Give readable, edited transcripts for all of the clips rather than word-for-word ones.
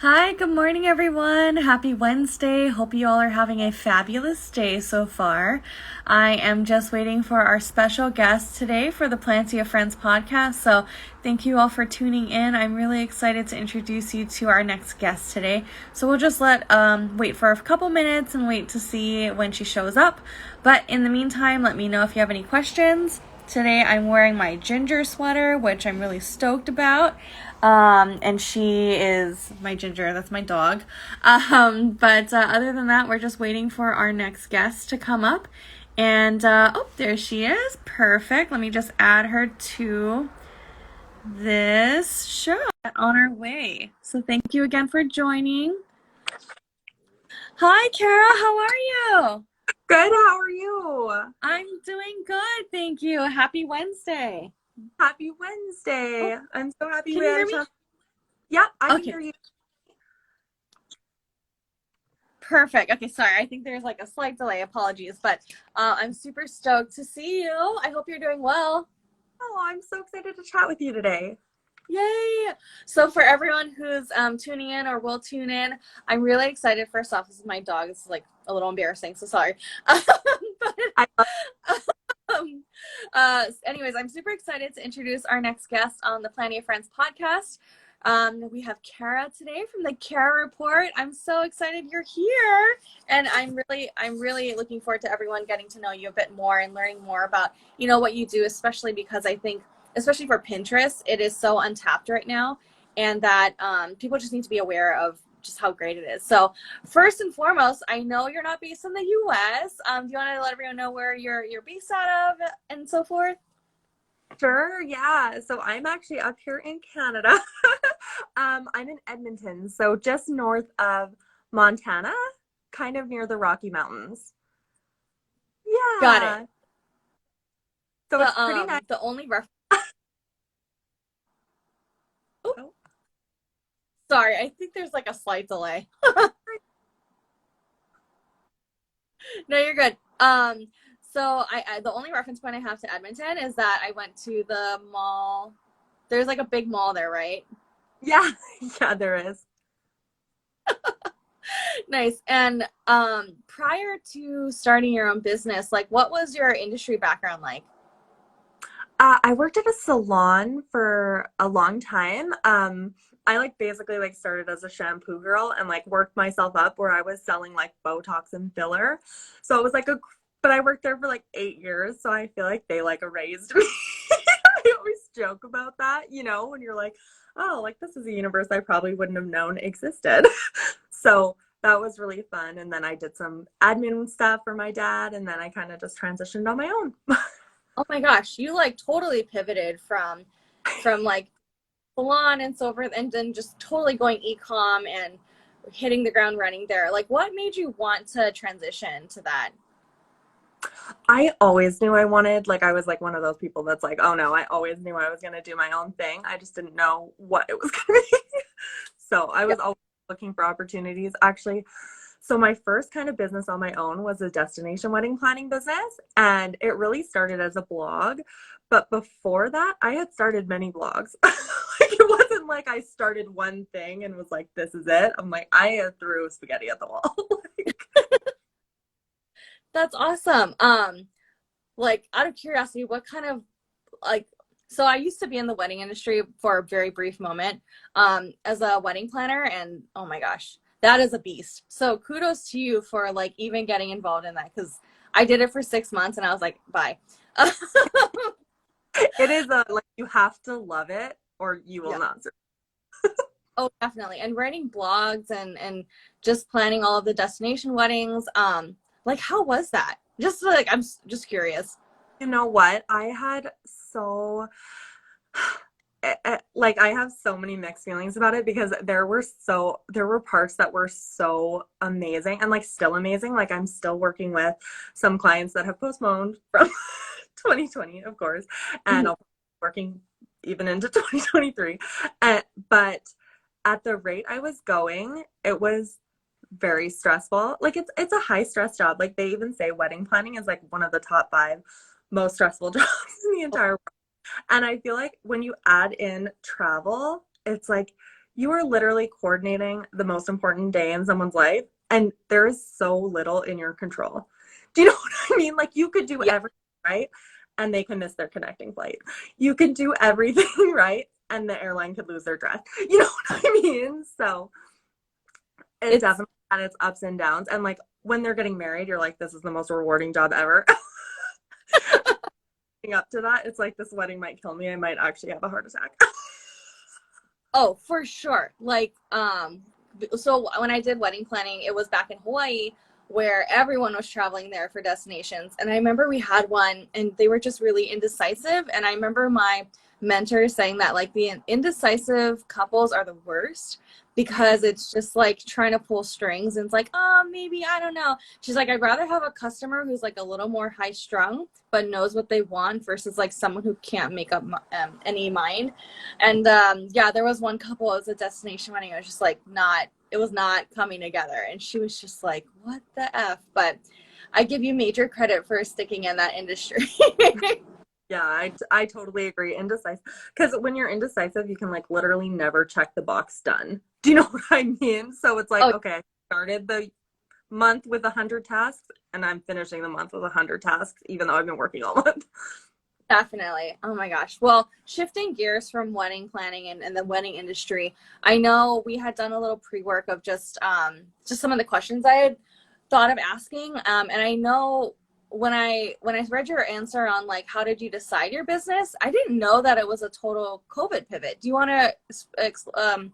Hi, good morning, everyone. Happy Wednesday. Hope you all are having a fabulous day so far. I am just waiting for our special guest today for the Planty of Friends podcast. So, thank you all for tuning in. I'm really excited to introduce you to our next guest today. So, we'll just wait for a couple minutes and wait to see when she shows up. But in the meantime, let me know if you have any questions. Today I'm wearing my Ginger sweater, which I'm really stoked about. And she is my Ginger, that's my dog. But other than that, we're just waiting for our next guest to come up. And, there she is. Perfect. Let me just add her to this show on our way. So thank you again for joining. Hi, Kara. How are you? Good, how are you? I'm doing good, thank you. Happy Wednesday. Happy Wednesday. Oh, I'm so happy can we you had hear a me? chance. Yeah, I can Okay, hear you. perfect. Okay, sorry. I think there's like a slight delay. Apologies, but I'm super stoked to see you. I hope you're doing well. Oh, I'm so excited to chat with you today. Yay! So for everyone who's tuning in or will tune in, I'm really excited. First off, this is my dog. This is like a little embarrassing, so sorry. But I love anyways, I'm super excited to introduce our next guest on the Planty of Friends podcast. We have Kara today from the Kara Report. I'm so excited you're here, and I'm really looking forward to everyone getting to know you a bit more and learning more about what you do, especially because I think, especially for Pinterest, it is so untapped right now, and that people just need to be aware of just how great it is. So first and foremost, I know you're not based in the U.S. Do you want to let everyone know where you're based out of and so forth? Sure, yeah. So I'm actually up here in Canada. I'm in Edmonton, so just north of Montana, kind of near the Rocky Mountains. Got it. Yeah. So it's pretty nice. The only reference. Oh, Oh, sorry. I think there's like a slight delay. No, you're good. So I the only reference point I have to Edmonton is that I went to the mall. There's like a big mall there, right? yeah, yeah, there is. Nice. And prior to starting your own business, like what was your industry background like? I worked at a salon for a long time. I like basically like started as a shampoo girl and like worked myself up where I was selling like Botox and filler. So it was like but I worked there for like 8 years. So I feel like they like erased me. I always joke about that, when you're like, oh, like this is a universe I probably wouldn't have known existed. So that was really fun. And then I did some admin stuff for my dad, and then I kind of just transitioned on my own. Oh my gosh, you like totally pivoted from like salon and so forth, and then just totally going e-com and hitting the ground running there. Like, what made you want to transition to that? I always knew I wanted, like, I was like one of those people that's like, oh no, I always knew I was going to do my own thing. I just didn't know what it was going to be. So I was Yep. always looking for opportunities. Actually, so my first kind of business on my own was a destination wedding planning business. And it really started as a blog. But before that, I had started many blogs. Like, it wasn't like I started one thing and was like, this is it. I'm like, I threw spaghetti at the wall. That's awesome. Like out of curiosity, what kind of like so I used to be in the wedding industry for a very brief moment as a wedding planner, and oh my gosh, that is a beast. So kudos to you for like even getting involved in that, because I did it for 6 months and I was like, bye. It is like you have to love it or you will Yeah. not. Oh, definitely. And writing blogs and just planning all of the destination weddings. Like how was that? Just like just curious. You know what? Like I have so many mixed feelings about it because there were parts that were so amazing and like still amazing. Like I'm still working with some clients that have postponed from 2020, of course, and Mhm. I'll be working even into 2023. But at the rate I was going, it was very stressful. Like it's a high stress job. Like they even say wedding planning is like one of the top 5 most stressful jobs in the entire world. And I feel like when you add in travel, it's like you are literally coordinating the most important day in someone's life, and there is so little in your control. Do you know what I mean? Like, you could do Yeah, everything right, and they can miss their connecting flight. You can do everything right, and the airline could lose their dress. You know what I mean? So it it's definitely had its ups and downs. And like when they're getting married, you're like, this is the most rewarding job ever. Up to that, it's like this wedding might kill me. I might actually have a heart attack. oh, for sure. Like, so when I did wedding planning, it was back in Hawaii where everyone was traveling there for destinations. And I remember we had one and they were just really indecisive. And I remember my mentor saying that like the indecisive couples are the worst because it's just like trying to pull strings and it's like, oh, maybe, I don't know. She's like, I'd rather have a customer who's like a little more high strung, but knows what they want versus like someone who can't make up any mind. And yeah, there was one couple, it was a destination wedding. It was just like it was not coming together. And she was just like, what the F? But I give you major credit for sticking in that industry. Yeah, I totally agree. Indecisive. Because when you're indecisive, you can like literally never check the box done. Do you know what I mean? So it's like, Oh, okay, I started the month with 100 tasks and I'm finishing the month with 100 tasks, even though I've been working all month. definitely. Oh my gosh. Well, shifting gears from wedding planning and the wedding industry, I know we had done a little pre-work of just some of the questions I had thought of asking. And I know when I read your answer on like how did you decide your business, I didn't know that it was a total COVID pivot. Do you want to explain more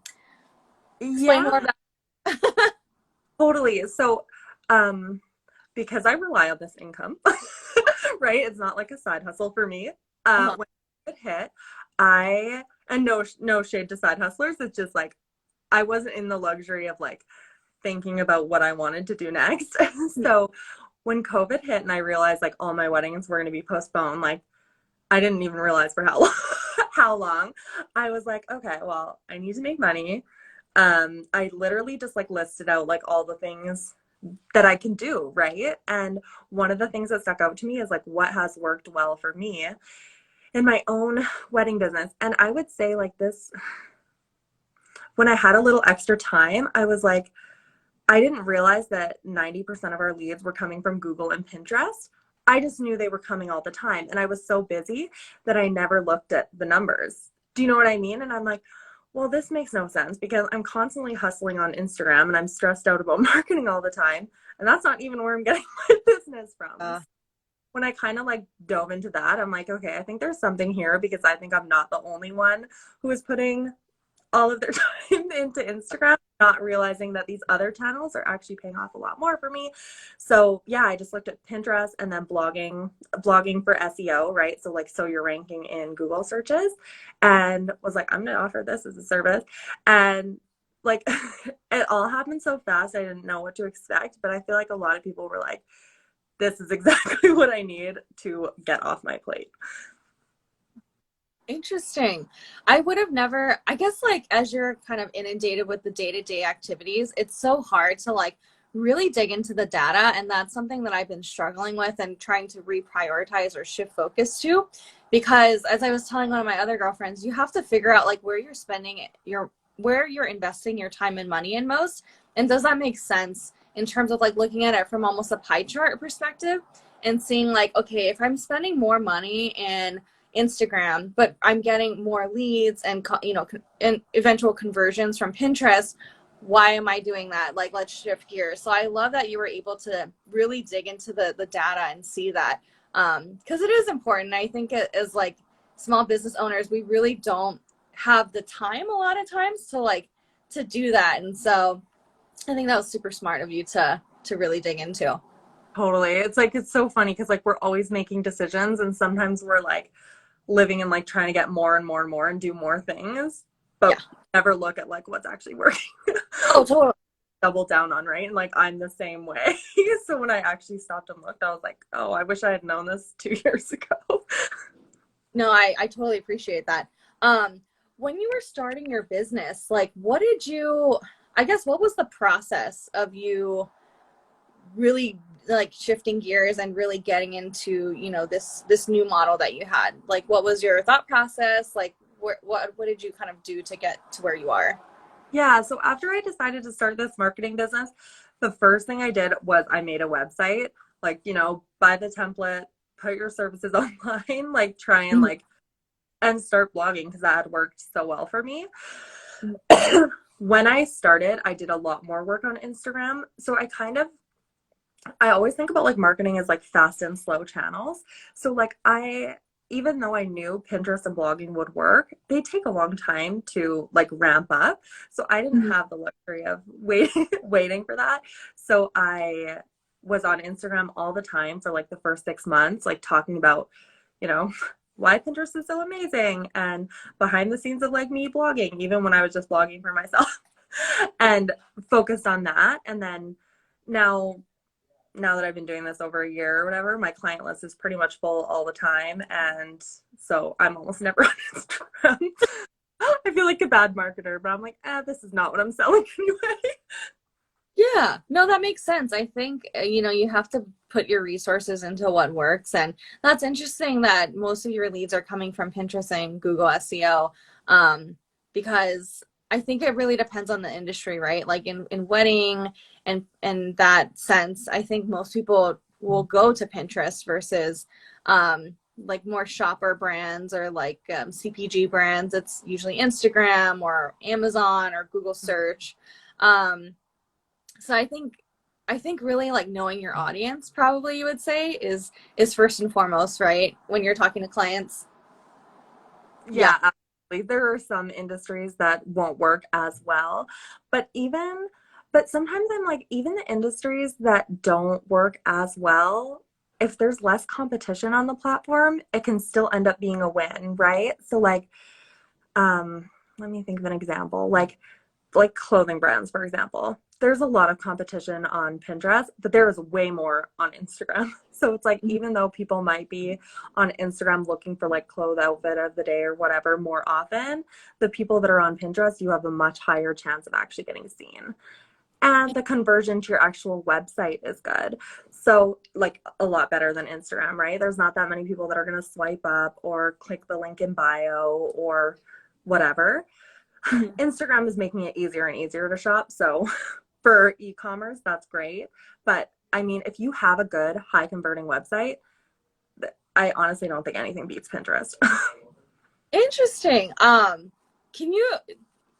Yeah, of that? totally. So, because I rely on this income, right? It's not like a side hustle for me. Uh-huh. When it hit, and no shade to side hustlers. It's just like I wasn't in the luxury of like thinking about what I wanted to do next. So when COVID hit and I realized like all my weddings were going to be postponed, like I didn't even realize for how long, how long. I was like, okay, well, I need to make money. I literally just like listed out like all the things that I can do, right? And one of the things that stuck out to me is like what has worked well for me in my own wedding business. And I would say like this, when I had a little extra time, I was like, I didn't realize that 90% of our leads were coming from Google and Pinterest. I just knew they were coming all the time. And I was so busy that I never looked at the numbers. Do you know what I mean? And I'm like, well, this makes no sense because I'm constantly hustling on Instagram and I'm stressed out about marketing all the time. And that's not even where I'm getting my business from. Uh, When I kind of like dove into that, I'm like, okay, I think there's something here because I think I'm not the only one who is putting all of their time into Instagram, not realizing that these other channels are actually paying off a lot more for me. So yeah, I just looked at Pinterest and then blogging for SEO, right? So like, so you're ranking in Google searches, and was like, I'm gonna offer this as a service. And like, it all happened so fast, I didn't know what to expect, but I feel like a lot of people were like, this is exactly what I need to get off my plate. Interesting. I would have never, I guess, like, as you're kind of inundated with the day-to-day activities, it's so hard to like really dig into the data. And that's something that I've been struggling with and trying to reprioritize or shift focus to. Because as I was telling one of my other girlfriends, you have to figure out like where you're spending where you're investing your time and money in most. And does that make sense in terms of like looking at it from almost a pie chart perspective and seeing like, okay, if I'm spending more money in Instagram, but I'm getting more leads and and eventual conversions from Pinterest. Why am I doing that? Like, let's shift gears. So I love that you were able to really dig into the data and see that because it is important. I think it is like small business owners, we really don't have the time a lot of times to do that. And so I think that was super smart of you to really dig into. Totally. It's like, it's so funny because like we're always making decisions and sometimes we're like living and like trying to get more and more and more and do more things, Yeah. but never look at like what's actually working. Oh, totally. Double down on, right? And like I'm the same way. So when I actually stopped and looked, I was like, oh, I wish I had known this 2 years ago. No, I totally appreciate that. Um, when you were starting your business, like I guess, what was the process of you really like shifting gears and really getting into, this new model that you had? Like, what was your thought process? Like, what did you kind of do to get to where you are? Yeah, so after I decided to start this marketing business, the first thing I did was I made a website, like, buy the template, put your services online, like try and Mhm. like and start blogging because that had worked so well for me. When I started, I did a lot more work on Instagram. So I always think about like marketing as like fast and slow channels. So like even though I knew Pinterest and blogging would work, they take a long time to like ramp up. So I didn't Mhm. have the luxury of waiting for that. So I was on Instagram all the time for like the first 6 months, like talking about, you know, why Pinterest is so amazing and behind the scenes of like me blogging, even when I was just blogging for myself and focused on that. And then now now that I've been doing this over a year or whatever, my client list is pretty much full all the time. And so I'm almost never on Instagram. I feel like a bad marketer, but I'm like, this is not what I'm selling anyway. Yeah, no, that makes sense. I think, you have to put your resources into what works. And that's interesting that most of your leads are coming from Pinterest and Google SEO, because I think it really depends on the industry, right? Like in wedding and that sense, I think most people will go to Pinterest versus like more shopper brands or like CPG brands. It's usually Instagram or Amazon or Google search. Um, so I think really like knowing your audience probably you would say is first and foremost, right? When you're talking to clients. Yeah. Yeah, absolutely. There are some industries that won't work as well, but sometimes I'm like, even the industries that don't work as well, if there's less competition on the platform, it can still end up being a win, right? So like, let me think of an example. Like clothing brands, for example. There's a lot of competition on Pinterest, but there is way more on Instagram. So it's like, Mhm. even though people might be on Instagram looking for like clothes outfit of the day or whatever more often, the people that are on Pinterest, you have a much higher chance of actually getting seen. And the conversion to your actual website is good. So, like, a lot better than Instagram, right? There's not that many people that are going to swipe up or click the link in bio or whatever. Mhm. Instagram is making it easier and easier to shop. So for e-commerce, that's great. But I mean, if you have a good high converting website, I honestly don't think anything beats Pinterest. Interesting. Can you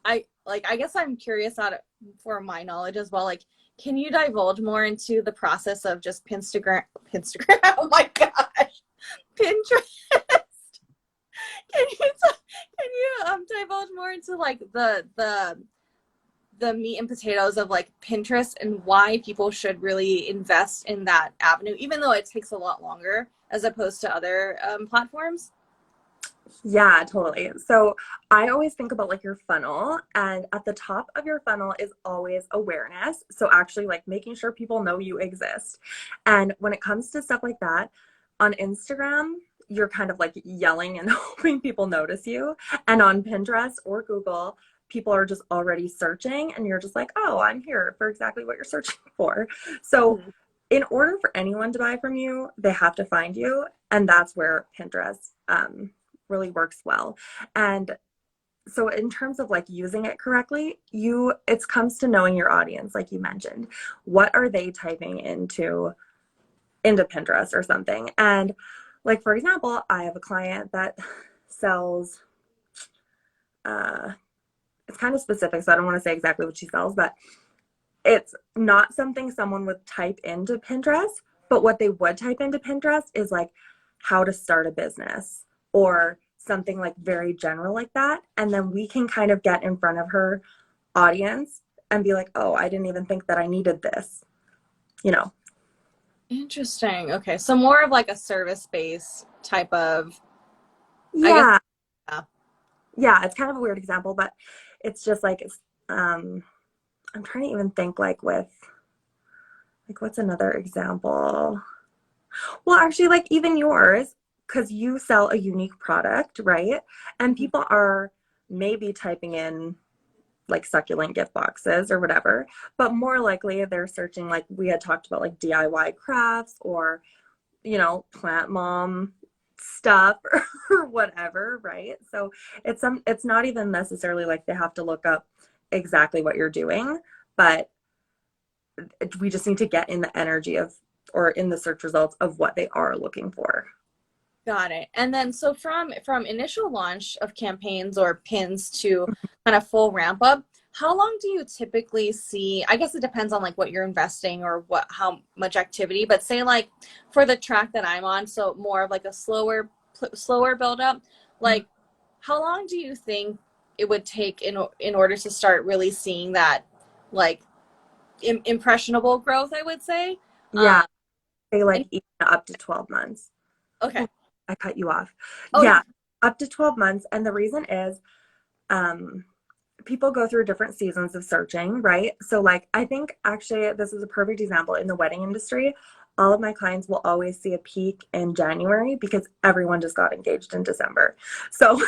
I guess I'm curious out of, for my knowledge as well, like can you divulge more into the process of just Pinterest oh my gosh, Pinterest. Can you divulge more into like the meat and potatoes of like Pinterest and why people should really invest in that avenue, even though it takes a lot longer as opposed to other platforms? Yeah, totally. So I always think about like your funnel, and at the top of your funnel is always awareness. So actually, like making sure people know you exist. And when it comes to stuff like that, on Instagram, you're kind of like yelling and hoping people notice you. And on Pinterest or Google, people are just already searching, and you're just like, oh, I'm here for exactly what you're searching for. So Mhm. in order for anyone to buy from you, they have to find you. And that's where Pinterest really works well. And so in terms of like using it correctly, it comes to knowing your audience, like you mentioned. What are they typing into Pinterest or something? And like for example, I have a client that sells uh it's kind of specific, so I don't want to say exactly what she sells, but it's not something someone would type into Pinterest, but what they would type into Pinterest is like how to start a business or something like very general like that. And then we can kind of get in front of her audience and be like, oh, I didn't even think that I needed this, you know? Interesting. Okay, so more of like a service based type of, I guess. Yeah. Yeah. Yeah. It's kind of a weird example, but it's just like, um, I'm trying to even think like, what's another example? Well, actually, like even yours, because you sell a unique product, right? And Mhm. people are maybe typing in like succulent gift boxes or whatever, but more likely they're searching, like we had talked about, like DIY crafts or, plant mom stuff or whatever, right? So it's not even necessarily like they have to look up exactly what you're doing, but we just need to get in the energy of or in the search results of what they are looking for. Got it. And then so from initial launch of campaigns or pins to kind of full ramp up, how long do you typically see? I guess it depends on like what you're investing or what how much activity, but say like for the track that I'm on, so more of like a slower build up, like how long do you think it would take in order to start really seeing that like impressionable growth, I would say? Yeah, say And like even up to 12 months. okay. Oh, I cut you off. Oh yeah. Yeah, up to 12 months. And the reason is um, people go through different seasons of searching, right? So, like, I think actually this is a perfect example in the wedding industry. All of my clients will always see a peak in January because everyone just got engaged in December. So,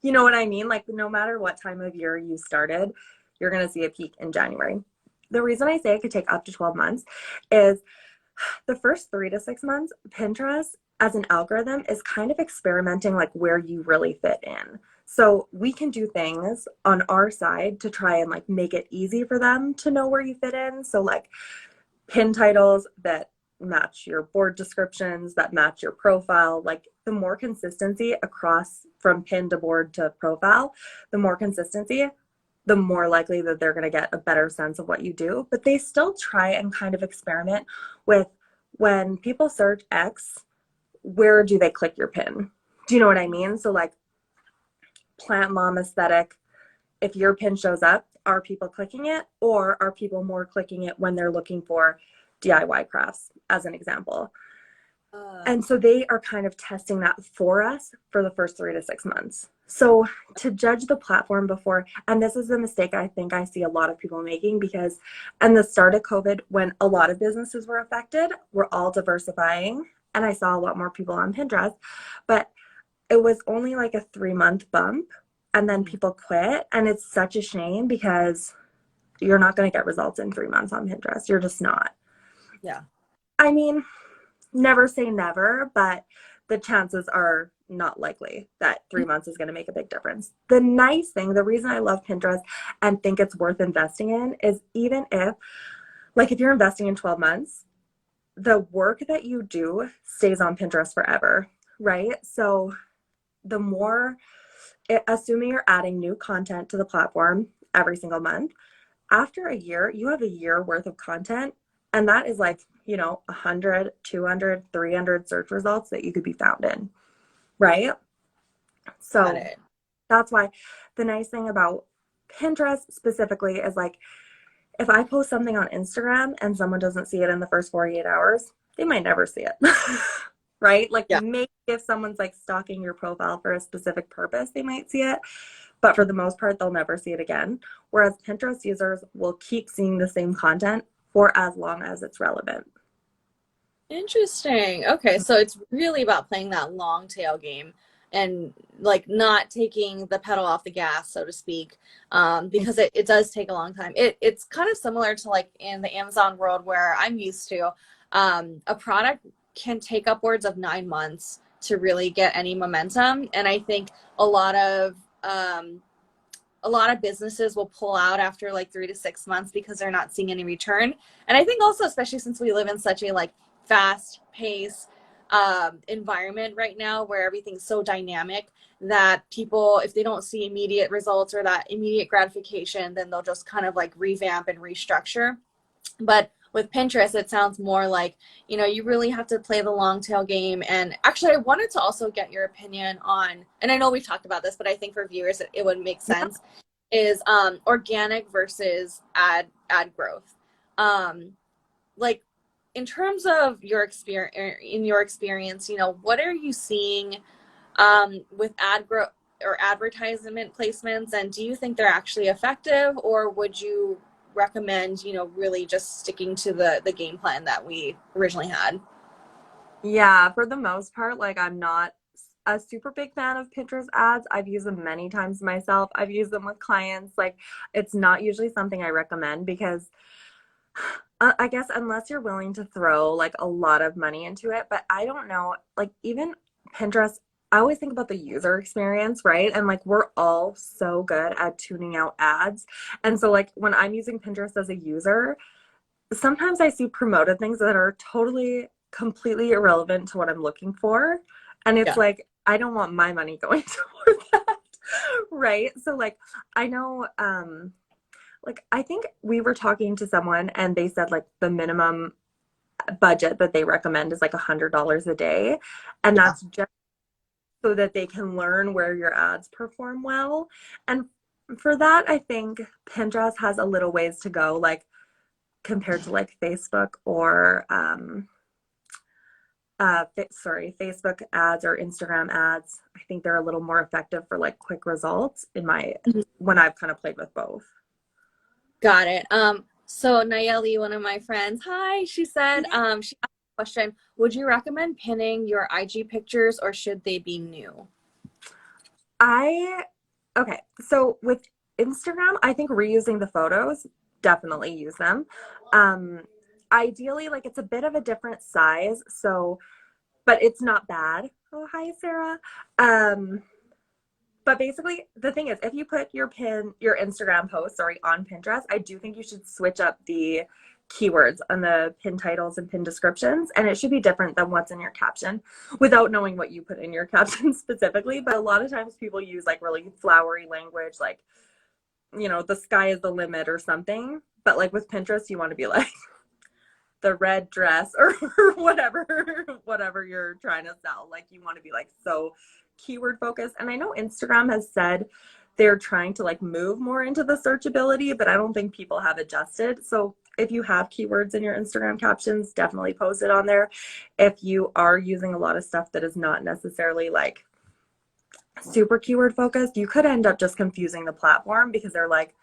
you know what I mean? Like, no matter what time of year you started, you're going to see a peak in January. The reason I say it could take up to 12 months is the first 3 to 6 months, Pinterest as an algorithm is kind of experimenting like where you really fit in. So we can do things on our side to try and like make it easy for them to know where you fit in. So like pin titles that match your board descriptions, that match your profile, like the more consistency across from pin to board to profile, the more consistency, the more likely that they're going to get a better sense of what you do. But they still try and kind of experiment with when people search X, where do they click your pin? Do you know what I mean? So like plant mom aesthetic, if your pin shows up, are people clicking it or are people more clicking it when they're looking for DIY crafts as an example? Uh, And so they are kind of testing that for us for the first 3 to 6 months. So to judge the platform before, and this is a mistake I think I see a lot of people making because in the start of COVID, when a lot of businesses were affected, we're all diversifying. And I saw a lot more people on Pinterest, but it was only like a 3 month bump and then people quit. And it's such a shame because you're not going to get results in 3 months on Pinterest. You're just not. yeah. I mean, never say never, but the chances are not likely that 3 months is going to make a big difference. The nice thing, the reason I love Pinterest and think it's worth investing in is even if, like, if you're investing in 12 months, the work that you do stays on Pinterest forever, right? So the more, assuming you're adding new content to the platform every single month, after a year, you have a year worth of content. And that is like, 100, 200, 300 search results that you could be found in, right? Got So it. that's why the nice thing about Pinterest specifically is like, if I post something on Instagram and someone doesn't see it in the first 48 hours, they might never see it, right? Like Yeah. maybe if someone's like stalking your profile for a specific purpose, they might see it. But for the most part, they'll never see it again. Whereas Pinterest users will keep seeing the same content for as long as it's relevant. Interesting. Okay, so it's really about playing that long tail game and like not taking the pedal off the gas, so to speak, because it does take a long time. It's kind of similar to like in the Amazon world where I'm used to. A product can take upwards of 9 months to really get any momentum, and I think a lot of um, a lot of businesses will pull out after like 3 to 6 months because they're not seeing any return. And I think also, especially since we live in such a like fast pace environment right now where everything's so dynamic that people, if they don't see immediate results or that immediate gratification, then they'll just kind of like revamp and restructure. But with Pinterest, it sounds more like, you really have to play the long tail game. And actually, I wanted to also get your opinion on, and I know we've talked about this, but I think for viewers, it would make Yeah. sense, is organic versus ad growth. Um, like in terms of your experience, in your experience, what are you seeing with ad growth or advertisement placements, and do you think they're actually effective, or would you recommend really just sticking to the game plan that we originally had? Yeah, for the most part, like I'm not a super big fan of Pinterest ads. I've used them many times myself. I've used them with clients. Like it's not usually something I recommend because I guess unless you're willing to throw like a lot of money into it, but I don't know, like even Pinterest, I always think about the user experience, right? And like we're all so good at tuning out ads. And so like when I'm using Pinterest as a user, sometimes I see promoted things that are totally completely irrelevant to what I'm looking for. And it's Yeah. like I don't want my money going toward that. Right? So like I know like I think we were talking to someone and they said like the minimum budget that they recommend is like $100 a day. And Yeah. that's just so that they can learn where your ads perform well. And for that, I think Pinterest has a little ways to go, like compared to like Facebook or Facebook ads or Instagram ads. I think they're a little more effective for like quick results in my when I've kind of played with both. Got it. So Nayeli, one of my friends, hi, she said, she asked a question, would you recommend pinning your IG pictures or should they be new? I Okay, so with Instagram, I think reusing the photos, definitely use them. Um, Ideally, like it's a bit of a different size, so but it's not bad. Oh, hi, Sarah. Um, but basically, the thing is, if you put your Instagram post, sorry, on Pinterest, I do think you should switch up the keywords on the pin titles and pin descriptions, and it should be different than what's in your caption without knowing what you put in your caption specifically. But a lot of times people use like really flowery language, like, the sky is the limit or something. But like with Pinterest, you want to be like the red dress or whatever you're trying to sell. Like you want to be like so keyword focused. And I know Instagram has said they're trying to like move more into the searchability, but I don't think people have adjusted. So if you have keywords in your Instagram captions, definitely post it on there. If you are using a lot of stuff that is not necessarily like super keyword focused, you could end up just confusing the platform because they're like,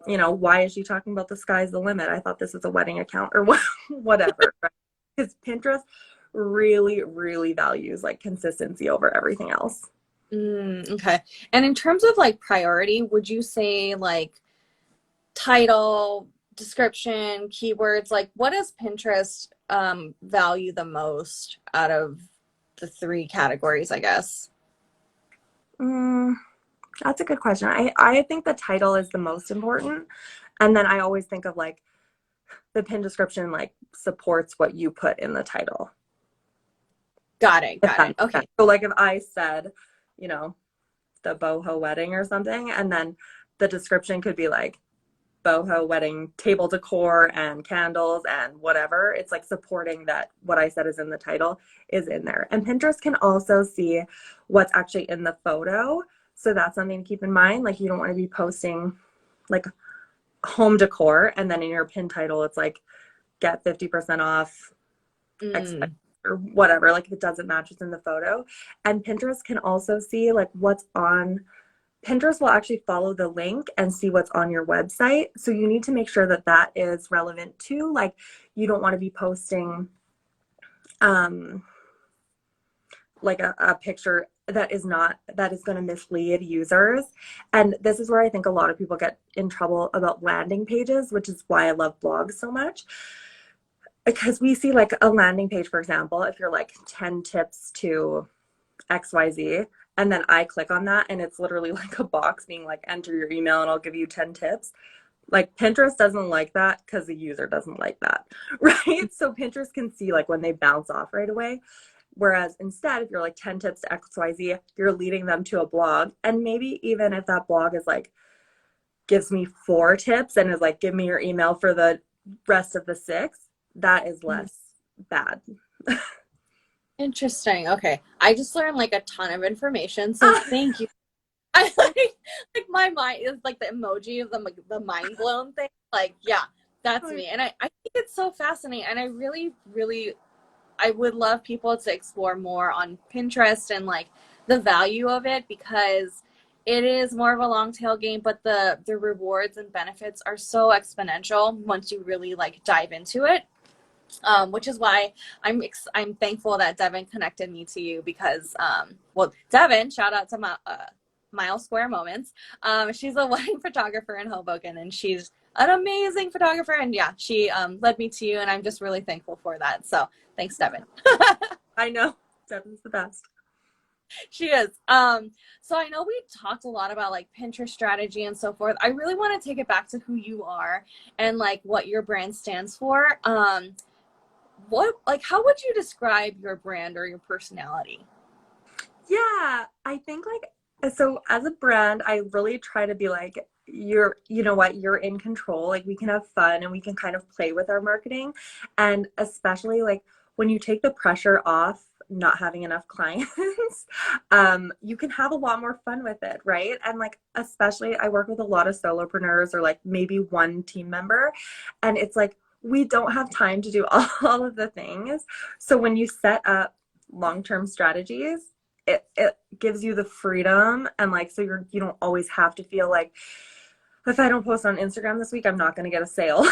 why is she talking about the sky's the limit? I thought this was a wedding account or whatever. Right? Because Pinterest really, really values like consistency over everything else. Okay. And in terms of like priority, would you say like title, description, keywords, like what does Pinterest value the most out of the three categories, I guess? Mm, that's a good question. I think the title is the most important. And then I always think of like the pin description like supports what you put in the title. Got it. If Got that it. makes sense. Okay. So like if I said, you know, the boho wedding or something, and then the description could be like boho wedding table decor and candles and whatever. It's like supporting that what I said is in the title is in there. And Pinterest can also see what's actually in the photo. So that's something to keep in mind. Like you don't want to be posting like home decor and then in your pin title it's like get 50% off X Mm. or whatever, like if it doesn't match what's in the photo. And Pinterest can also see like what's on Pinterest will actually follow the link and see what's on your website. So you need to make sure that that is relevant too. Like you don't want to be posting um, like a picture that is going to mislead users. And this is where I think a lot of people get in trouble about landing pages, which is why I love blogs so much. Because we see like a landing page, for example, if you're like 10 tips to XYZ, and then I click on that and it's literally like a box being like, enter your email and I'll give you 10 tips. Like Pinterest doesn't like that because the user doesn't like that, right? So Pinterest can see like when they bounce off right away. Whereas instead, if you're like 10 tips to XYZ, you're leading them to a blog. And maybe even if that blog is like, gives me 4 tips and is like, give me your email for the rest of the 6, that is less bad. Interesting. Okay. I just learned like a ton of information, so thank you. I like my mind is like the emoji of the mind blown thing. Like, yeah, that's me. And I think it's so fascinating. And I really, really I would love people to explore more on Pinterest and like the value of it because it is more of a long tail game, but the rewards and benefits are so exponential once you really like dive into it. Which is why I'm thankful that Devin connected me to you because well, Devin, shout out to my Mile Square Moments. She's a wedding photographer in Hoboken, and she's an amazing photographer. And yeah, she led me to you, and I'm just really thankful for that. So thanks, Devin. I know. Devin's the best. She is. So I know we talked a lot about like Pinterest strategy and so forth. I really want to take it back to who you are and like what your brand stands for. What like how would you describe your brand or your personality? Yeah, I think like so as a brand, I really try to be like you know what, you're in control. Like we can have fun and we can kind of play with our marketing. And especially like when you take the pressure off not having enough clients, you can have a lot more fun with it, right? And like especially I work with a lot of solopreneurs or like maybe one team member, and it's like we don't have time to do all of the things. So when you set up long-term strategies, it gives you the freedom, and like so you don't always have to feel like if I don't post on Instagram this week I'm not going to get a sale.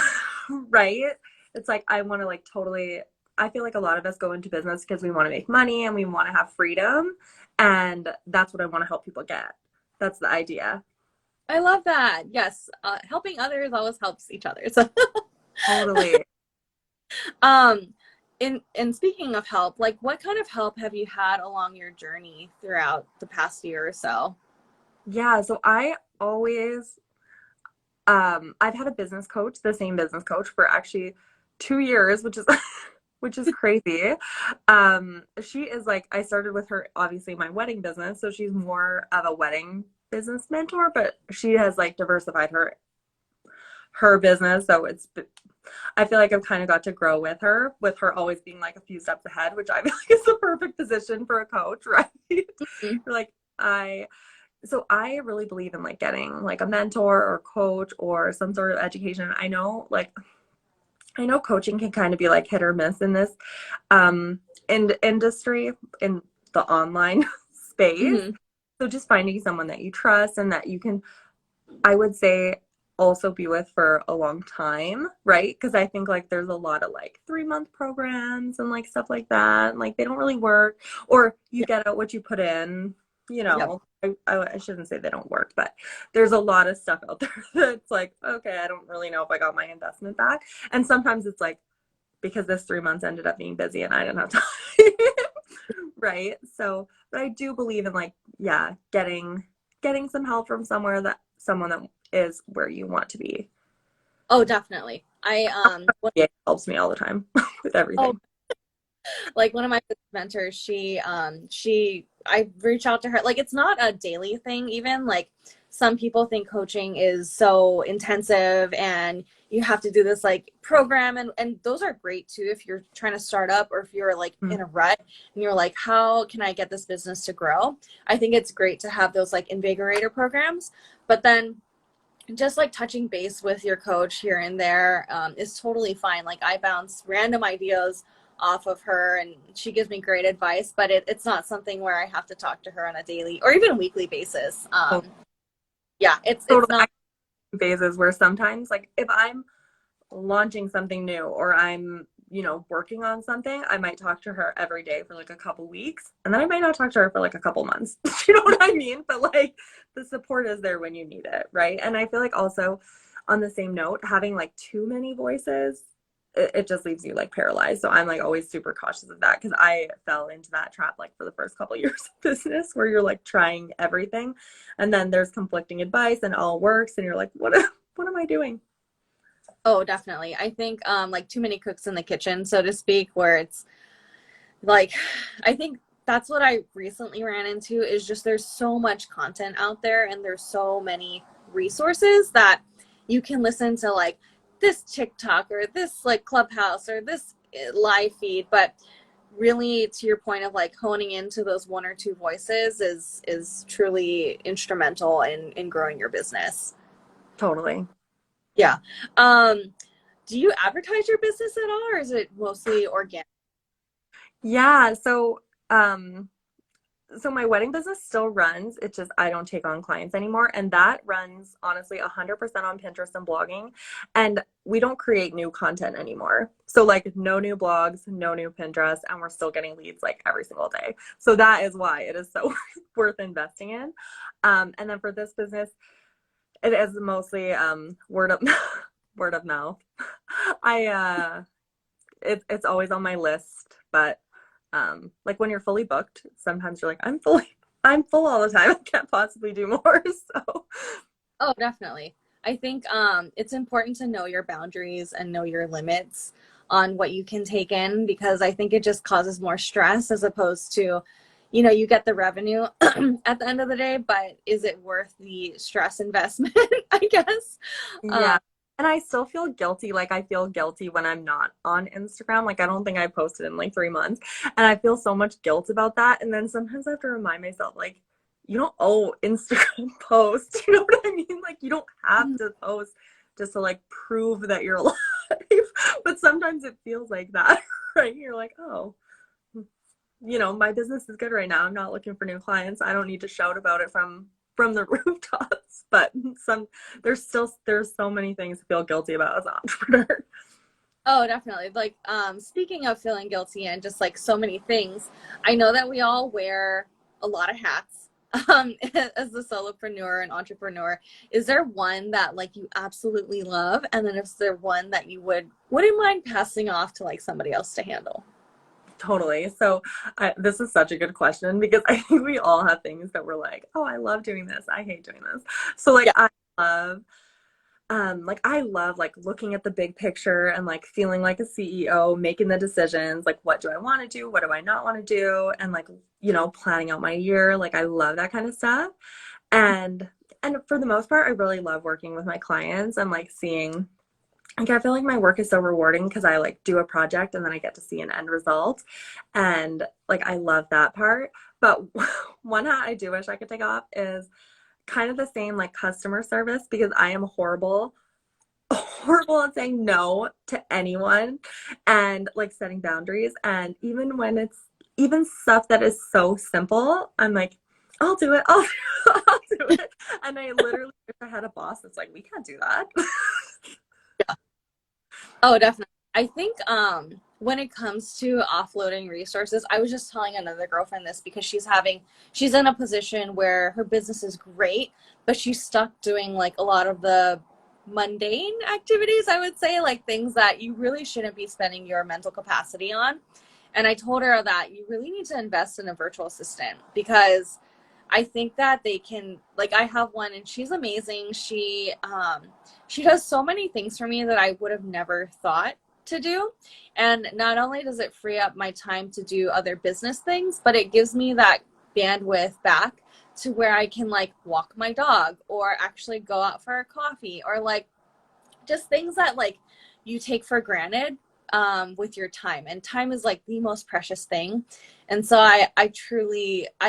Right? It's like I want to like totally, I feel like a lot of us go into business because we want to make money and we want to have freedom, and that's what I want to help people get. That's the idea. I love that. Yes, helping others always helps each other. So, Totally. um, in speaking of help, like what kind of help have you had along your journey throughout the past year or so? Yeah, so I always I've had a business coach, the same business coach for actually 2 years, which is which is crazy. She is like, I started with her, obviously my wedding business, so she's more of a wedding business mentor, but she has like diversified her business, so I feel like I've kind of got to grow with her always being like a few steps ahead, which I feel like is the perfect position for a coach, right? You're Mhm. like I so I really believe in like getting like a mentor or coach or some sort of education. I know coaching can kind of be like hit or miss in this industry, in the online space. Mhm. So just finding someone that you trust and that you can, I would say, also be with for a long time, right? Because I think like there's a lot of like 3 month programs and like stuff like that. And, like they don't really work, or you Yeah. get out what you put in, you Yep. know. I shouldn't say they don't work, but there's a lot of stuff out there that's like, okay, I don't really know if I got my investment back. And sometimes it's like, because this 3 months ended up being busy and I didn't have time. Right. So, but I do believe in like, yeah, getting some help from someone that is where you want to be. Oh, definitely. I Yeah, it helps me all the time with oh, everything. like one of my mentors, I reach out to her. Like it's not a daily thing even. Like some people think coaching is so intensive and you have to do this like program, and those are great too if you're trying to start up or if you're like Mm. in a rut and you're like, how can I get this business to grow? I think it's great to have those like invigorator programs, but then just like touching base with your coach here and there is totally fine. Like I bounce random ideas off of her and she gives me great advice, but it's not something where I have to talk to her on a daily or even weekly basis. So Yeah, it's totally not. phases where sometimes like if I'm launching something new or I'm, working on something, I might talk to her every day for like a couple weeks. And then I might not talk to her for like a couple months. You know what I mean? But like the support is there when you need it, right? And I feel like also on the same note, having like too many voices, it just leaves you like paralyzed. So I'm like always super cautious of that because I fell into that trap like for the first couple years of business where you're like trying everything and then there's conflicting advice and all works and you're like, what am I doing? Oh, definitely. I think like too many cooks in the kitchen, so to speak, where it's like I think that's what I recently ran into is just there's so much content out there and there's so many resources that you can listen to like this TikTok or this like Clubhouse or this live feed, but really to your point of like honing into those one or two voices is truly instrumental in growing your business. Totally. Yeah. Um do you advertise your business at all or is it mostly organic? Yeah, um so my wedding business still runs. It's just I don't take on clients anymore, and that runs honestly 100% on Pinterest and blogging. And we don't create new content anymore. So like no new blogs, no new Pinterest, and we're still getting leads like every single day. So that is why it is so worth investing in. And then for this business, it is mostly word of word of mouth. I it's always on my list, but like when you're fully booked, sometimes you're like, I'm full all the time. I can't possibly do more. So Oh, definitely. I think it's important to know your boundaries and know your limits on what you can take in, because I think it just causes more stress as opposed to, you get the revenue at the end of the day, but is it worth the stress investment, I guess? yeah. And I still feel guilty. Like I feel guilty when I'm not on Instagram. Like I don't think I posted in like 3 months. And I feel so much guilt about that. And then sometimes I have to remind myself, like, you don't owe Instagram posts. You know what I mean? Like you don't have to post just to like prove that you're alive. But sometimes it feels like that, right? You're like, oh, my business is good right now. I'm not looking for new clients. I don't need to shout about it from the rooftops. But there's so many things to feel guilty about as an entrepreneur. Oh, definitely. Like, speaking of feeling guilty and just like so many things, I know that we all wear a lot of hats, as a solopreneur and entrepreneur. Is there one that like you absolutely love? And then is there one that you wouldn't mind passing off to like somebody else to handle? Totally. So this is such a good question because I think we all have things that we're like, oh, I love doing this. I hate doing this. So like Yeah. I love like looking at the big picture and like feeling like a CEO, making the decisions, like what do I want to do? What do I not want to do? And like, planning out my year. Like I love that kind of stuff. And and for the most part, I really love working with my clients and like seeing, like I feel like my work is so rewarding because I like do a project and then I get to see an end result. And like I love that part. But one hat I do wish I could take off is kind of the same like customer service because I am horrible at saying no to anyone and like setting boundaries. And even when it's even stuff that is so simple, I'm like, I'll do it. I'll do it. And I literally wish I had a boss that's like, we can't do that. Oh, definitely. I think when it comes to offloading resources, I was just telling another girlfriend this because she's in a position where her business is great, but she's stuck doing like a lot of the mundane activities, I would say, like things that you really shouldn't be spending your mental capacity on. And I told her that you really need to invest in a virtual assistant because I think that they can, like I have one and she's amazing. She does so many things for me that I would have never thought to do. And not only does it free up my time to do other business things, but it gives me that bandwidth back to where I can like walk my dog or actually go out for a coffee or like just things that like you take for granted with your time, and time is like the most precious thing. And so I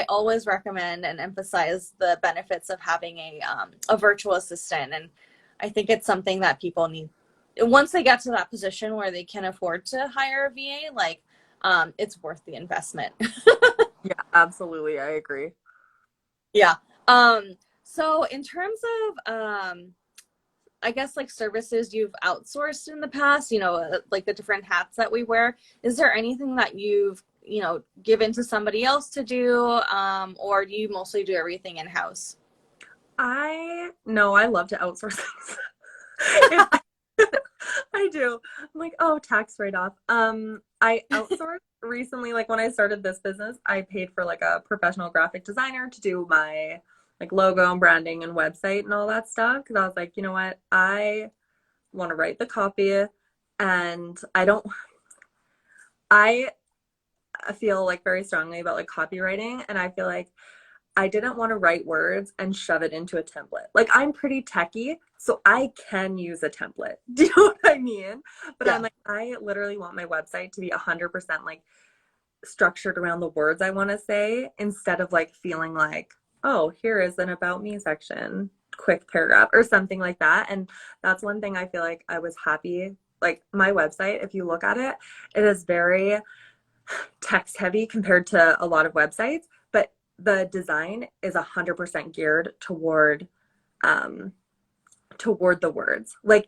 always recommend and emphasize the benefits of having a virtual assistant. And I think it's something that people need once they get to that position where they can afford to hire a VA, like it's worth the investment. Yeah, absolutely. I agree. Yeah. So in terms of I guess like services you've outsourced in the past, like the different hats that we wear, is there anything that you've, given to somebody else to do? Or do you mostly do everything in-house? I no, I love to outsource things. I do. I'm like, oh, tax write-off. I outsourced recently, like when I started this business, I paid for like a professional graphic designer to do my like logo and branding and website and all that stuff. Because I was like, you know what? I want to write the copy and I feel like very strongly about like copywriting, and I feel like I didn't want to write words and shove it into a template. Like I'm pretty techie, so I can use a template. Do you know what I mean? But I'm Yeah. like, I literally want my website to be 100% like structured around the words I want to say instead of like feeling like, oh, here is an about me section, quick paragraph or something like that. And that's one thing I feel like I was happy. Like my website, if you look at it, it is very text heavy compared to a lot of websites, but the design is 100% geared um toward the words. Like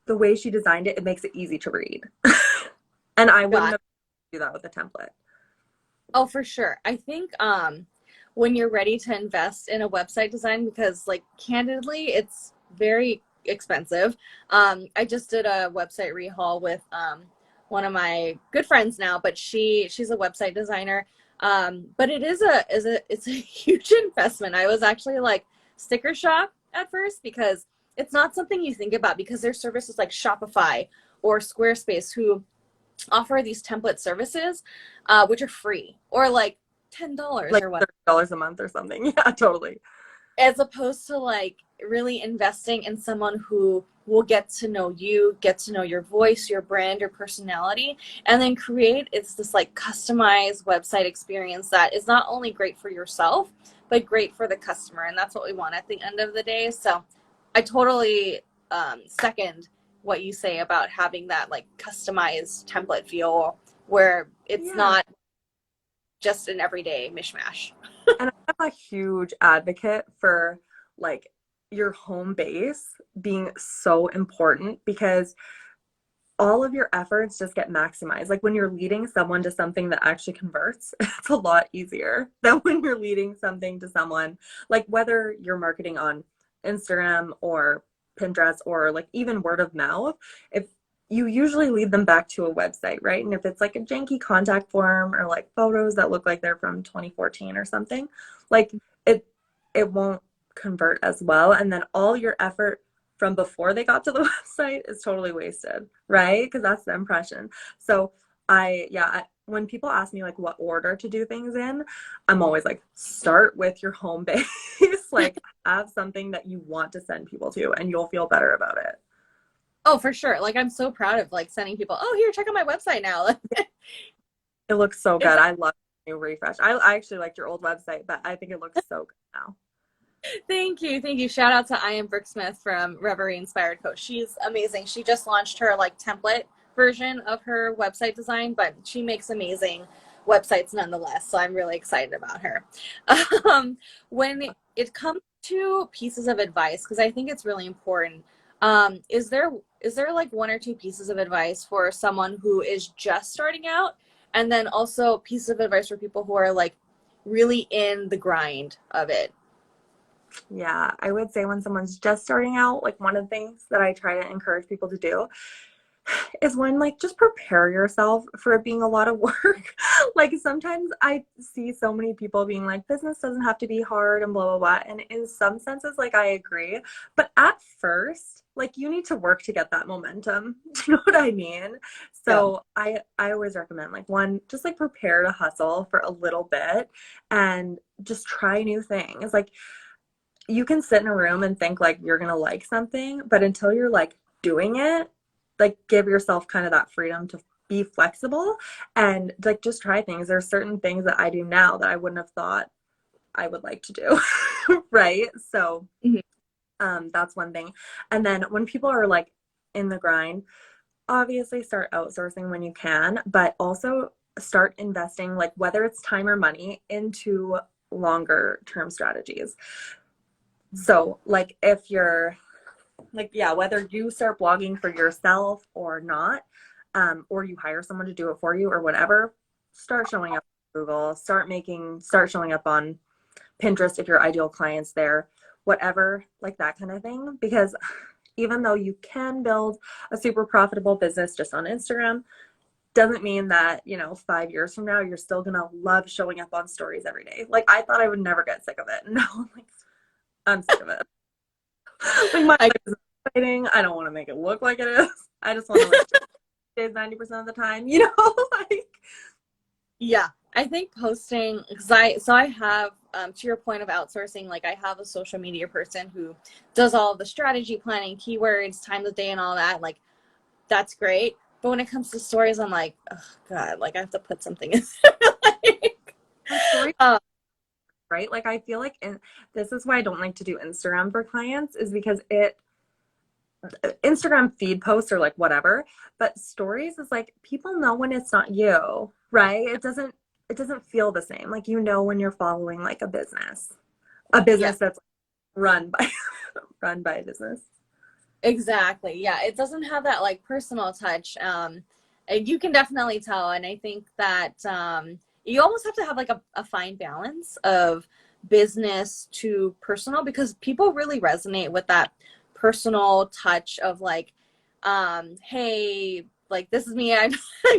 the way she designed it, it makes it easy to read. And I wouldn't God. have do that with a template. Oh, for sure. I think when you're ready to invest in a website design, because like candidly, it's very expensive. I just did a website rehaul with one of my good friends now, but she's a website designer. But it's a huge investment. I was actually like sticker shock at first because it's not something you think about because there's services like Shopify or Squarespace who offer these template services, which are free or like $10 Like or what, $30 a month or something. Yeah, totally. as opposed to like really investing in someone who will get to know you, get to know your voice, your brand, your personality, and then create it's this like customized website experience that is not only great for yourself, but great for the customer. And that's what we want at the end of the day. So I totally second what you say about having that like customized template feel where it's Yeah. not just an everyday mishmash. And I'm a huge advocate for like your home base being so important because all of your efforts just get maximized. Like when you're leading someone to something that actually converts, it's a lot easier than when you're leading something to someone, like whether you're marketing on Instagram or Pinterest or like even word of mouth, if you usually lead them back to a website, right? And if it's like a janky contact form or like photos that look like they're from 2014 or something, like it it won't convert as well. And then all your effort from before they got to the website is totally wasted, right? Because that's the impression. So when people ask me like what order to do things in, I'm always like, start with your home base. Like have something that you want to send people to and you'll feel better about it. Oh, for sure. Like I'm so proud of like sending people, oh, here, check out my website now. It looks so It's good. I love the new refresh. I actually liked your old website, but I think it looks so good now. Thank you. Thank you. Shout out to I am Brooksmith from Reverie Inspired Coach. She's amazing. She just launched her like template version of her website design, but she makes amazing websites nonetheless. So I'm really excited about her. When it comes to pieces of advice, because I think it's really important, is there like one or two pieces of advice for someone who is just starting out? And then also pieces of advice for people who are like really in the grind of it? Yeah, I would say when someone's just starting out, like one of the things that I try to encourage people to do is when like just prepare yourself for it being a lot of work. Like sometimes I see so many people being like, business doesn't have to be hard and blah blah blah. And in some senses, like I agree. But at first, like you need to work to get that momentum. Do you know what I mean? Yeah. So I always recommend like one, just like prepare to hustle for a little bit and just try new things. Like you can sit in a room and think like you're gonna like something, but until you're like doing it, like give yourself kind of that freedom to be flexible and like just try things. There's certain things that I do now that I wouldn't have thought I would like to do. Right? So Mhm. that's one thing. And then when people are like in the grind, obviously start outsourcing when you can, but also start investing like whether it's time or money into longer term strategies. So, like, if you're like, yeah, whether you start blogging for yourself or not, or you hire someone to do it for you or whatever, start showing up on Google, start showing up on Pinterest if your ideal client's there, whatever, like that kind of thing. Because even though you can build a super profitable business just on Instagram, doesn't mean that, 5 years from now, you're still gonna love showing up on stories every day. Like, I thought I would never get sick of it. No, like, I'm sick of it. Like my I life is exciting. I don't want to make it look like it is. I just want to like days 90% of the time, like Yeah, I think posting because I have to your point of outsourcing, like I have a social media person who does all of the strategy planning, keywords, time of day, and all that. Like that's great, but when it comes to stories, I'm like, oh god, like I have to put something in there. Like, the story, uh, right? Like I feel like this is why I don't like to do Instagram for clients is because it Instagram feed posts are like whatever, but stories is like people know when it's not you, right? It doesn't feel the same. Like when you're following like a business. A yeah, business that's run by run by a business. exactly. Yeah, it doesn't have that like personal touch. And you can definitely tell, and I think that you almost have to have like a fine balance of business to personal because people really resonate with that personal touch of like, hey. like, this is me, I'm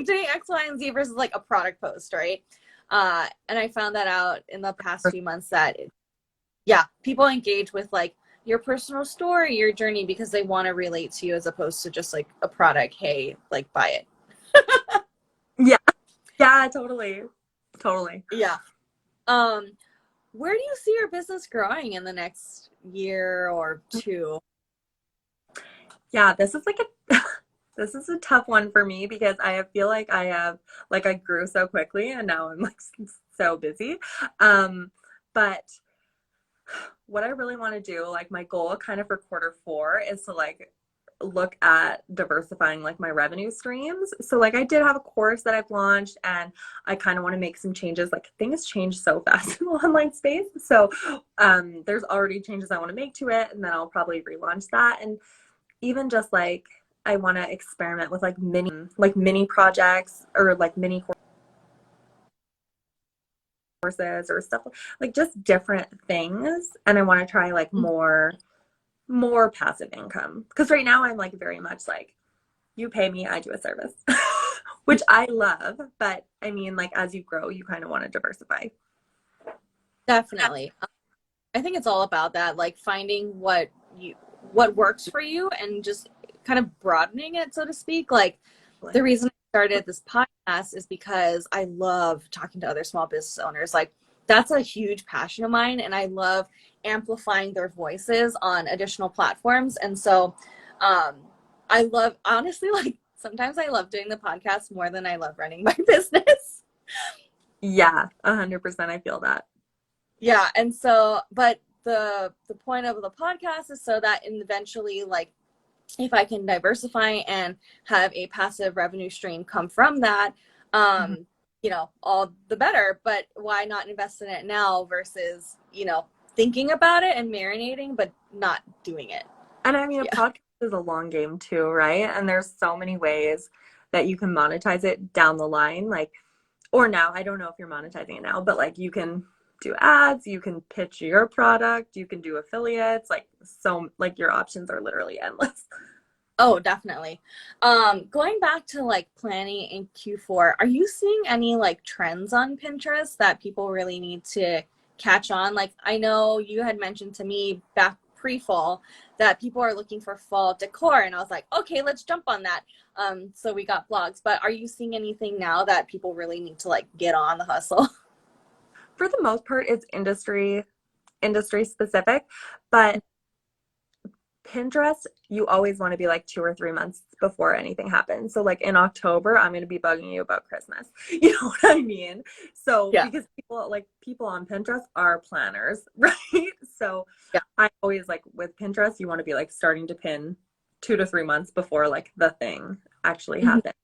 doing X, Y, and Z versus like a product post, right? And I found that out in the past few months that, yeah, people engage with like your personal story, your journey, because they want to relate to you as opposed to just like a product. Hey, like, buy it. Yeah. Yeah, totally. Totally. Yeah. Where do you see your business growing in the next year or two? Yeah, this is like a this is a tough one for me because I feel like I grew so quickly and now I'm like so busy. But what I really want to do, like my goal kind of for quarter 4 is to like look at diversifying like my revenue streams. So like I did have a course that I've launched and I kind of want to make some changes. Like things change so fast in the online space. So there's already changes I want to make to it and then I'll probably relaunch that. And even just like I want to experiment with like mini projects or like mini courses or stuff like just different things. And I want to try like more passive income because right now I'm like very much like you pay me, I do a service, which I love. But I mean, like as you grow, you kind of want to diversify. Definitely. I think it's all about that, like finding what works for you and just kind of broadening it, so to speak. Like the reason I started this podcast is because I love talking to other small business owners. Like that's a huge passion of mine, and I love amplifying their voices on additional platforms. And so I love, honestly, like sometimes I love doing the podcast more than I love running my business. Yeah, 100%. I feel that. Yeah, and so, but the point of the podcast is so that eventually, like, if I can diversify and have a passive revenue stream come from that, Mhm. you know, all the better. But why not invest in it now versus, you know, thinking about it and marinating, but not doing it? And I mean, a Yeah. podcast is a long game too, right? And there's so many ways that you can monetize it down the line. Like, or now, I don't know if you're monetizing it now, but like you can do ads, you can pitch your product, you can do affiliates, like so like your options are literally endless. Oh, definitely. Going back to like planning in Q4, are you seeing any like trends on Pinterest that people really need to catch on? Like I know you had mentioned to me back pre-fall that people are looking for fall decor, and I was like, okay, let's jump on that. So we got blogs, but are you seeing anything now that people really need to like get on the hustle? For the most part, it's industry specific, but Pinterest, you always want to be like 2 or 3 months before anything happens. So like in October, I'm going to be bugging you about Christmas. You know what I mean? So Yeah. because people on Pinterest are planners, right? So Yeah. I always like with Pinterest, you want to be like starting to pin 2 to 3 months before like the thing actually Mhm. happens.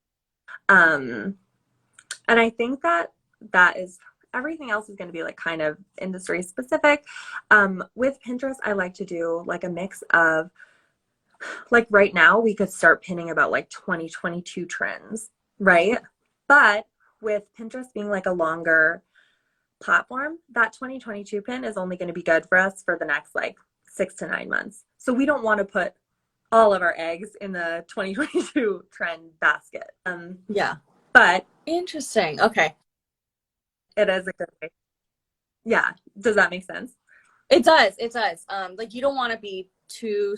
And I think that is everything else is going to be like kind of industry specific. With Pinterest, I like to do like a mix of like right now we could start pinning about like 2022 trends, right? But with Pinterest being like a longer platform, that 2022 pin is only going to be good for us for the next like 6 to 9 months. So we don't want to put all of our eggs in the 2022 trend basket. Yeah. But Interesting. Okay. it is a good way. Yeah. Does that make sense? It does. It does. Like you don't want to be too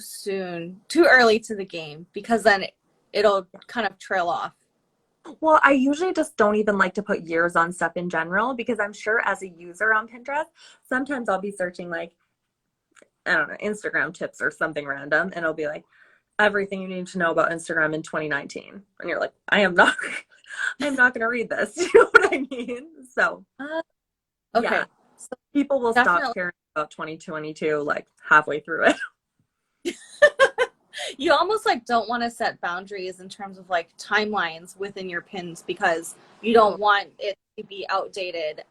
early to the game because then it'll kind of trail off. Well, I usually just don't even like to put years on stuff in general because I'm sure as a user on Pinterest, sometimes I'll be searching like, I don't know, Instagram tips or something random, and it'll be like everything you need to know about Instagram in 2019. And you're like, I'm not going to read this. You know what I mean? So, Uh, yeah, okay. So people will stop definitely, caring about 2022 like halfway through it. you almost like don't want to set boundaries in terms of like timelines within your pins because you Oh, don't want it to be outdated,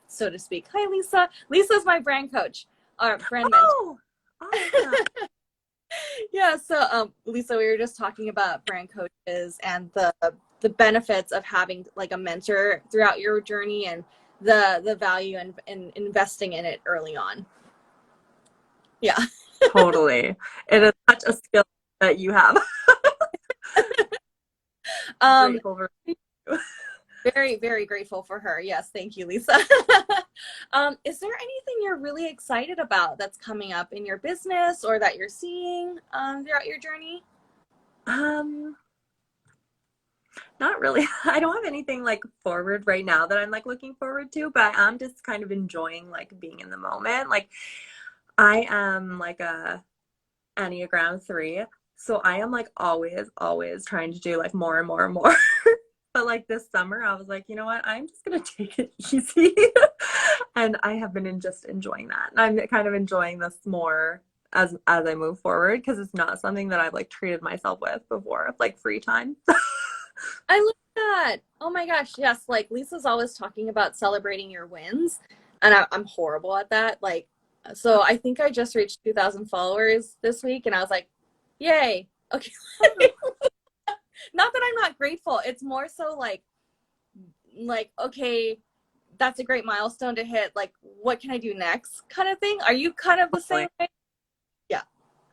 so to speak. Hi, Lisa. Lisa's my brand coach or brand mentor. oh, awesome. Yeah, so Lisa, we were just talking about brand coaches and the benefits of having like a mentor throughout your journey and the value in investing in it early on. Yeah. Totally. It is such a skill that you have. Um, Grateful for you. very, very grateful for her. Yes, thank you, Lisa. Is there anything you're really excited about that's coming up in your business or that you're seeing throughout your journey? Um, Not really. I don't have anything like forward right now that I'm like looking forward to, but I'm just kind of enjoying like being in the moment. Like I am like a Enneagram 3, so I am like always trying to do like more and more and more. But like this summer, I was like, you know what? I'm just gonna take it easy. And I have been just enjoying that. And I'm kind of enjoying this more as I move forward because it's not something that I've like treated myself with before, like free time. I love that. Oh my gosh, yes. Like Lisa's always talking about celebrating your wins, and I'm horrible at that. Like, so I think I just reached 2,000 followers this week, and I was like, yay. Okay. Not that I'm not grateful. It's more so like, okay, that's a great milestone to hit. Like, what can I do next kind of thing? Are you kind of the same way? Yeah.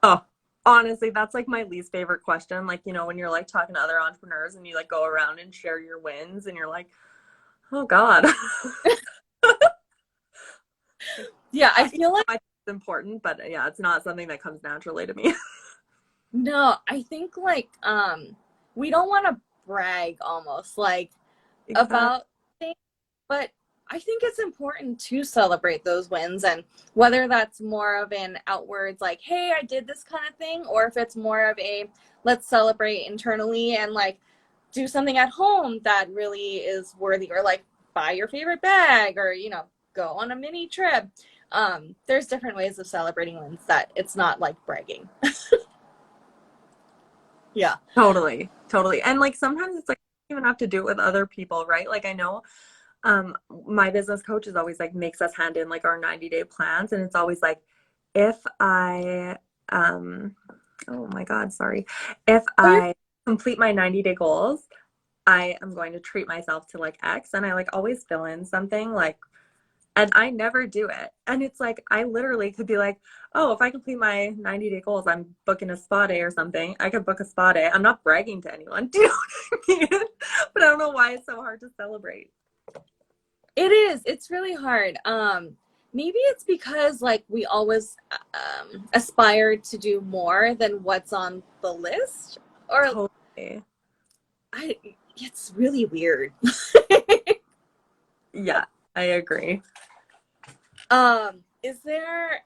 Oh, honestly, that's like my least favorite question. Like, when you're like talking to other entrepreneurs and you like go around and share your wins and you're like, oh God. Yeah, I feel like I think it's important, but yeah, it's not something that comes naturally to me. no, I think like we don't want to brag almost like Exactly. about things, but I think it's important to celebrate those wins, and whether that's more of an outwards like, hey, I did this kind of thing, or if it's more of a let's celebrate internally and like do something at home that really is worthy, or like buy your favorite bag, or go on a mini trip. There's different ways of celebrating wins that it's not like bragging. Yeah. Totally. And like sometimes it's like you don't even have to do it with other people, right? Like I know my business coach is always like makes us hand in like our 90-day plans, and it's always like if I oh my God, sorry. If Oh, you're I complete my 90-day goals, I am going to treat myself to like X, and I like always fill in something like, and I never do it. And it's like, I literally could be like, oh, if I complete my 90-day goals, I'm booking a spa day or something. I could book a spa day. I'm not bragging to anyone. Do you know what I mean? But I don't know why it's so hard to celebrate. It is. It's really hard. Maybe it's because like we always aspire to do more than what's on the list, or Totally. it's really weird. Yeah, I agree. Is there,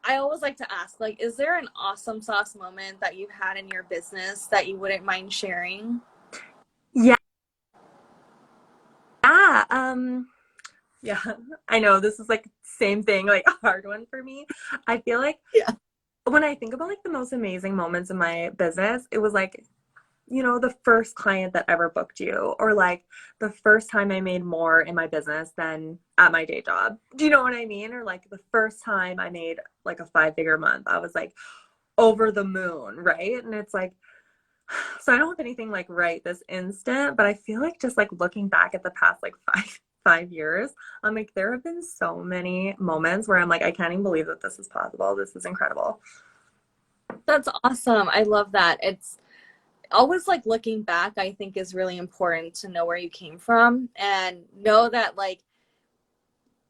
I always like to ask, like, is there an awesome sauce moment that you've had in your business that you wouldn't mind sharing? Yeah. Yeah. Yeah. I know this is like same thing, like a hard one for me. I feel like Yeah. when I think about like the most amazing moments in my business, it was like the first client that ever booked you, or like the first time I made more in my business than at my day job. Do you know what I mean? Or like the first time I made like a 5-figure month, I was like over the moon, right? And it's like, so I don't have anything like right this instant, but I feel like just like looking back at the past like five years, I'm like, there have been so many moments where I'm like, I can't even believe that this is possible. This is incredible. That's awesome. I love that. It's always like looking back, I think is really important to know where you came from and know that like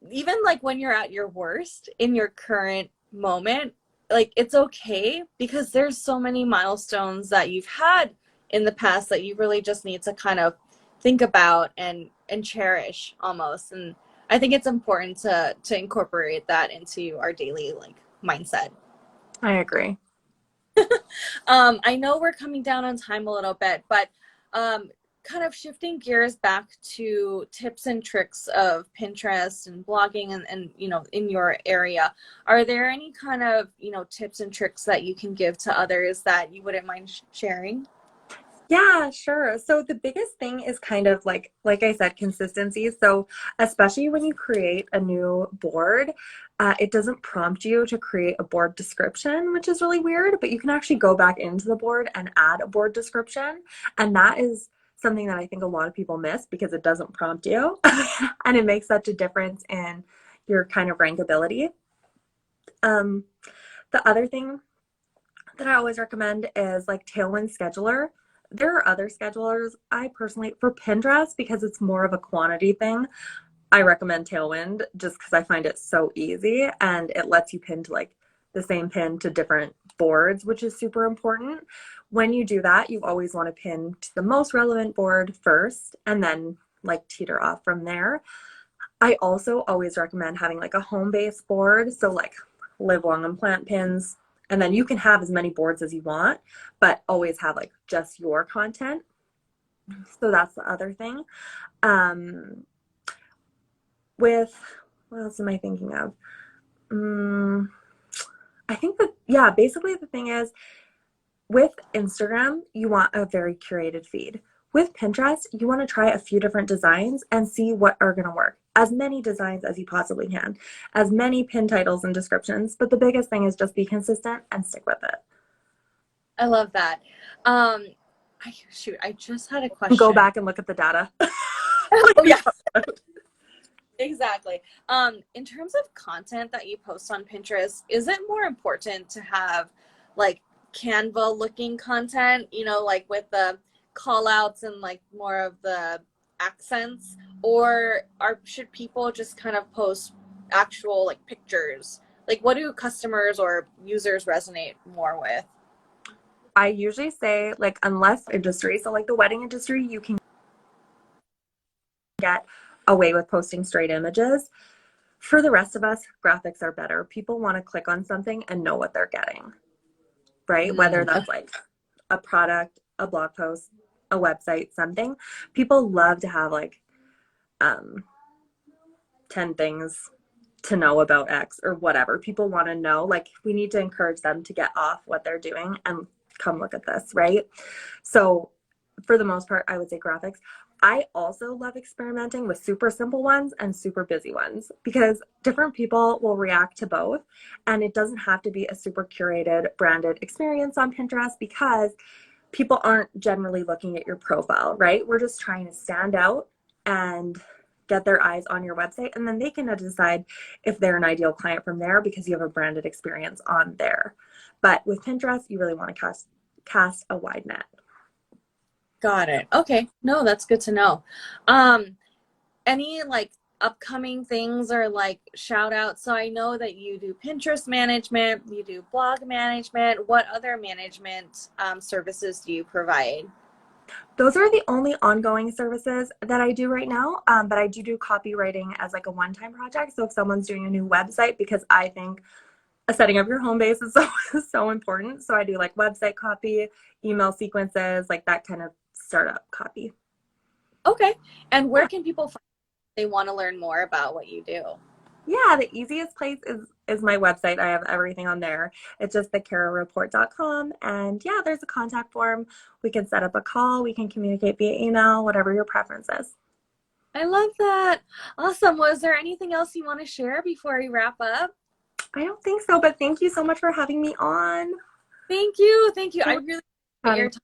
even like when you're at your worst in your current moment, like it's okay because there's so many milestones that you've had in the past that you really just need to kind of think about and cherish almost. And I think it's important to incorporate that into our daily like mindset. I agree. I know we're coming down on time a little bit, but um, kind of shifting gears back to tips and tricks of Pinterest and blogging and in your area, are there any kind of tips and tricks that you can give to others that you wouldn't mind sharing? Yeah, sure. So the biggest thing is kind of like I said, consistency. So especially when you create a new board, it doesn't prompt you to create a board description, which is really weird, but you can actually go back into the board and add a board description. And that is something that I think a lot of people miss because it doesn't prompt you. And it makes such a difference in your kind of rankability. Um, the other thing that I always recommend is like Tailwind Scheduler. There are other schedulers. I personally, for Pinterest, because it's more of a quantity thing, I recommend Tailwind just because I find it so easy and it lets you pin to like the same pin to different boards, which is super important. When you do that, you always want to pin to the most relevant board first and then like teeter off from there. I also always recommend having like a home base board. So like live long and plant pins. And then you can have as many boards as you want, but always have like just your content. So that's the other thing. Um, with what else am I thinking of? I think that, yeah, basically the thing is with Instagram, you want a very curated feed. With Pinterest, you want to try a few different designs and see what are going to work. As many designs as you possibly can, as many pin titles and descriptions. But the biggest thing is just be consistent and stick with it. I love that. I just had a question. Go back and look at the data. Oh yeah. Exactly. In terms of content that you post on Pinterest, is it more important to have like Canva looking content, like with the call outs and like more of the accents, or should people just kind of post actual like pictures? Like what do customers or users resonate more with? I usually say like unless industry, so like the wedding industry, you can get away with posting straight images. For the rest of us, graphics are better. People want to click on something and know what they're getting, right? Whether that's like a product, a blog post, a website, something. People love to have like 10 things to know about X or whatever. People want to know, like we need to encourage them to get off what they're doing and come look at this, right? So for the most part, I would say graphics. I also love experimenting with super simple ones and super busy ones because different people will react to both. And it doesn't have to be a super curated, branded experience on Pinterest because people aren't generally looking at your profile, right? We're just trying to stand out and get their eyes on your website. And then they can decide if they're an ideal client from there because you have a branded experience on there. But with Pinterest, you really want to cast a wide net. Got it. Okay. No, that's good to know. Any like upcoming things or like shout outs? So I know that you do Pinterest management, you do blog management. What other management services do you provide? Those are the only ongoing services that I do right now. But I do copywriting as like a one-time project. So if someone's doing a new website, because I think setting up your home base is so important. So I do like website copy, email sequences, like that kind of startup copy. Okay. And where can people find if they want to learn more about what you do? Yeah, the easiest place is my website. I have everything on there. It's just thecarareport.com. And yeah, there's a contact form. We can set up a call. We can communicate via email, whatever your preference is. I love that. Awesome. Was there anything else you want to share before we wrap up? I don't think so, but thank you so much for having me on. Thank you. Thank you. I really appreciate your Awesome. time.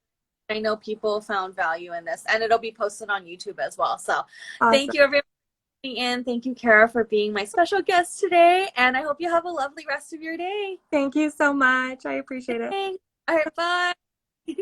I know people found value in this, and it'll be posted on YouTube as well. So thank you, everyone, for tuning in. Thank you, Kara, for being my special guest today, and I hope you have a lovely rest of your day. Thank you so much. I appreciate it. Thanks. All right, bye.